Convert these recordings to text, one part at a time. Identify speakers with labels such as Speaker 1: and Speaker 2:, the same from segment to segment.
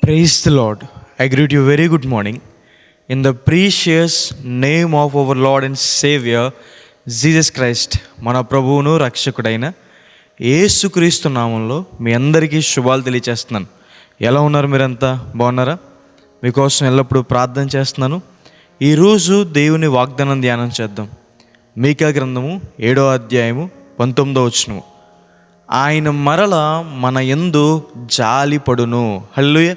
Speaker 1: Praise the Lord. I greet you very good morning. In the precious name of our Lord and Savior, Jesus Christ, మన ప్రభువును రక్షకుడైన యేసుక్రీస్తు నామంలో మీ అందరికీ శుభాలు తెలియచేస్తున్నాను. ఎలా ఉన్నారు? మీరంతా బాగున్నారా? మీకోసం ఎల్లప్పుడూ ప్రార్థన చేస్తున్నాను. ఈరోజు దేవుని వాగ్దానం ధ్యానం చేద్దాం. మీకా గ్రంథము 7వ అధ్యాయము 19వ వచనము. ఆయన మరల మన యందు జాలిపడును. హల్లెలూయా.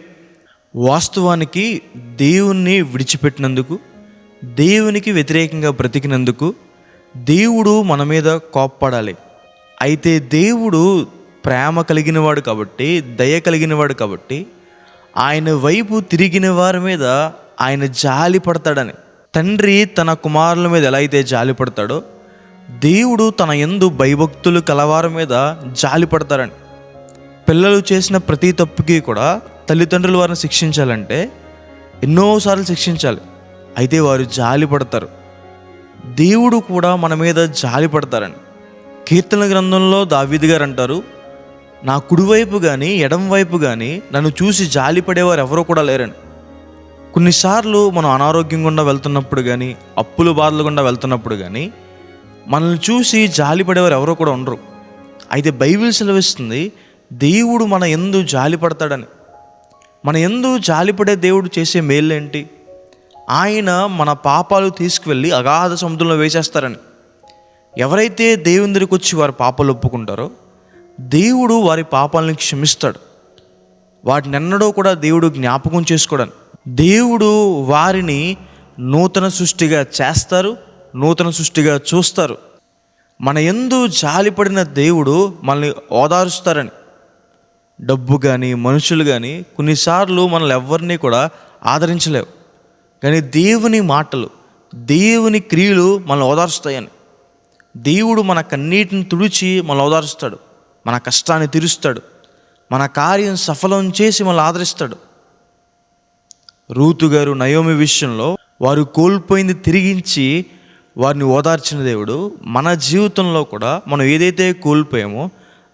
Speaker 1: వాస్తవానికి దేవుణ్ణి విడిచిపెట్టినందుకు, దేవునికి వ్యతిరేకంగా బ్రతికినందుకు దేవుడు మన మీద కోప్పడాలి. అయితే దేవుడు ప్రేమ కలిగినవాడు కాబట్టి, దయ కలిగినవాడు కాబట్టి ఆయన వైపు తిరిగిన వారి మీద ఆయన జాలి పడతాడని. తండ్రి తన కుమారుల మీద ఎలా అయితే జాలి పడతాడో, దేవుడు తన యందు భయభక్తులు కలవారి మీద జాలి పడతారని. పిల్లలు చేసిన ప్రతి తప్పుకి కూడా తల్లిదండ్రులు వారిని శిక్షించాలంటే ఎన్నోసార్లు శిక్షించాలి. అయితే వారు జాలి పడతారు. దేవుడు కూడా మన మీద జాలి పడతారని. కీర్తన గ్రంథంలో దావీదు గారు అంటారు, నా కుడివైపు కానీ ఎడం వైపు కానీ నన్ను చూసి జాలి పడేవారు ఎవరో కూడా లేరని. కొన్నిసార్లు మనం అనారోగ్యం గుండా వెళ్తున్నప్పుడు కానీ, అప్పుల బాధలు గుండా వెళ్తున్నప్పుడు కానీ మనల్ని చూసి జాలి పడేవారు ఎవరో కూడా ఉండరు. అయితే బైబిల్ సెలవిస్తుంది, దేవుడు మన యందు జాలి పడతాడని. మన యందు జాలిపడే దేవుడు చేసే మేలు ఏంటి? ఆయన మన పాపాలు తీసుకువెళ్ళి అగాధ సముద్రంలో వేసేస్తారని. ఎవరైతే దేవుని దగ్గరికి వచ్చి వారి పాపాలు ఒప్పుకుంటారో దేవుడు వారి పాపాలను క్షమిస్తాడు. వాటిని ఎన్నడూ కూడా దేవుడు జ్ఞాపకం చేసుకోవడానికి. దేవుడు వారిని నూతన సృష్టిగా చేస్తారు, నూతన సృష్టిగా చూస్తారు. మన యందు జాలిపడిన దేవుడు మనల్ని ఓదారుస్తారని. డబ్బు కానీ, మనుషులు కానీ కొన్నిసార్లు మనల్ని ఎవరిని కూడా ఆదరించలేవు. కానీ దేవుని మాటలు, దేవుని క్రియలు మనల్ని ఓదారుస్తాయని. దేవుడు మన కన్నీటిని తుడిచి మనల్ని ఓదారుస్తాడు, మన కష్టాన్ని తీరుస్తాడు, మన కార్యం సఫలం చేసి మనల్ని ఆదరిస్తాడు. రూతు గారు నయోమి విషయంలో వారు కోల్పోయింది తిరిగించి వారిని ఓదార్చిన దేవుడు మన జీవితంలో కూడా మనం ఏదైతే కోల్పోయామో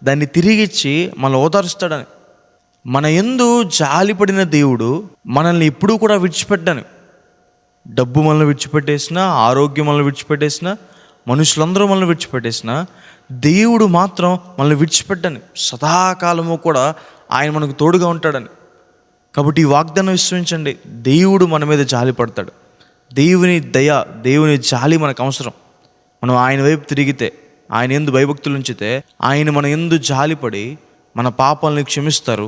Speaker 1: దాన్ని తిరిగిచ్చి మనల్ని ఓదారుస్తాడని. మన యందు జాలిపడిన దేవుడు మనల్ని ఎప్పుడూ కూడా విడిచిపెట్టాను. డబ్బు మనల్ని విడిచిపెట్టేసిన, ఆరోగ్యం మనల్ని విడిచిపెట్టేసిన, మనుషులందరూ మనల్ని విడిచిపెట్టేసిన దేవుడు మాత్రం మనల్ని విడిచిపెట్టాను. సదాకాలము కూడా ఆయన మనకు తోడుగా ఉంటాడని. కాబట్టి ఈ వాగ్దానం విశ్వసించండి, దేవుడు మన మీద జాలి పడతాడు. దేవుని దయ, దేవుని జాలి మనకు అవసరం. మనం ఆయన వైపు తిరిగితే, ఆయన యందు భయభక్తులు ఉంచితే ఆయన మన యందు జాలిపడి మన పాపాలను క్షమిస్తారు,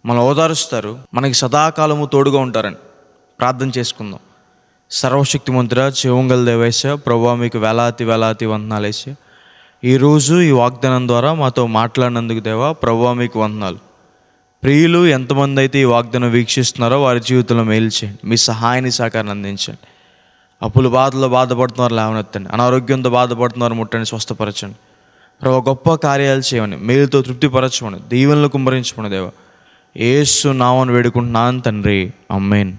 Speaker 1: మన ఓదారుస్తారు, మనకి సదాకాలము తోడుగా ఉంటారని. ప్రార్థన చేసుకుందాం. సర్వశక్తిమంతుడా, జీవంగల దేవేశ, ప్రభువా మీకు వేలాతి వేలాతి వందనాలేస. ఈరోజు ఈ వాగ్దానం ద్వారా మాతో మాట్లాడినందుకు దేవా, ప్రభువా మీకు వందనాలు. ప్రియులు ఎంతమంది అయితే ఈ వాగ్దానం వీక్షిస్తున్నారో వారి జీవితంలో మేలు చేయండి. మీ సహాయాన్ని సహకారాన్ని అందించండి. అప్పుల బాధలో బాధపడుతున్నారు లేవనెత్తండి. అనారోగ్యంతో బాధపడుతున్నారు ముట్టండి, స్వస్థపరచండి. ప్రభు గొప్ప కార్యాలు చేయమని, మేలుతో తృప్తిపరచమని, దీవెనలు కుమ్మరించమని దేవా యేసు నామమున వేడుకుంటున్నాను తండ్రి. ఆమేన్.